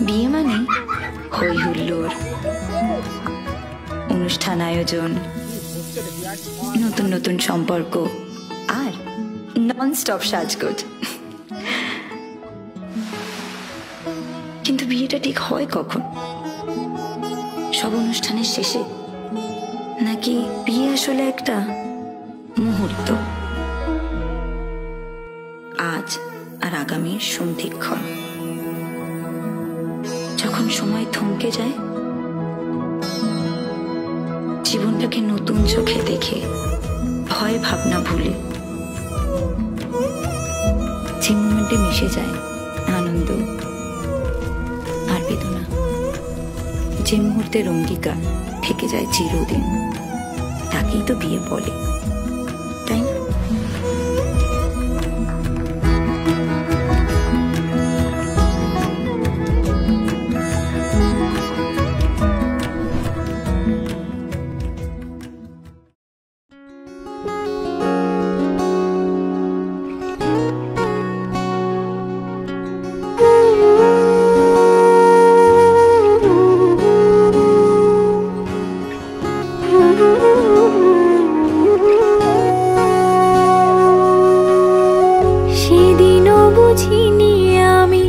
বিয়ে মানে হই হুল্লোড়, অনুষ্ঠান আয়োজন, নতুন নতুন সম্পর্ক আর নন স্টপ সাজগোজ। কিন্তু বিয়েটা ঠিক হয় কখন? সব অনুষ্ঠানের শেষে, নাকি বিয়ে আসলে একটা মুহূর্ত, আজ আর আগামীর সন্ধিক্ষণ, যখন সময় থমকে যায়, জীবনটাকে নতুন চোখে দেখে ভয় ভাবনা ভুলে যে মোমেন্টে মিশে যায় আনন্দ আর বেদনা, যে মুহূর্তের অঙ্গীকার থেকে যায় চিরদিন, তাকেই তো বিয়ে বলে, তাই না? সেদিনও বুঝিনি আমি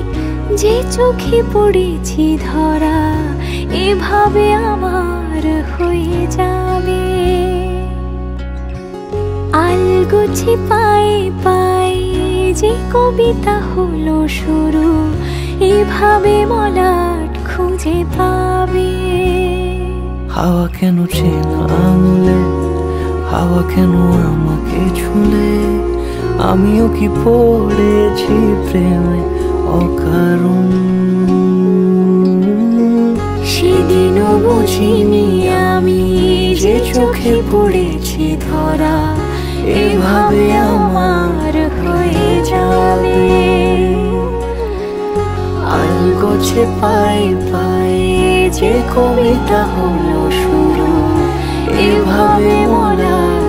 যে চোখে পড়েছি ধরা, এভাবে আমার হয়ে যাবে। আলগোছে পায়ে পায়ে যে কবিতা হলো শুরু, এভাবে মলাট খুঁজে পাবে। হাওয়া কেন চেনা আঙুলে, হাওয়া কেন আমাকে ছুলে, আমিও কি পড়েছি প্রেমে অকারণ। সেদিনও বুঝিনি আমি যে চোখে পড়েছি ধরা, এভাবে আমার হয়ে যাবে। আলগোছে পায়ে পায়ে যে কবিতা হলো শুরু, এভাবে মলাট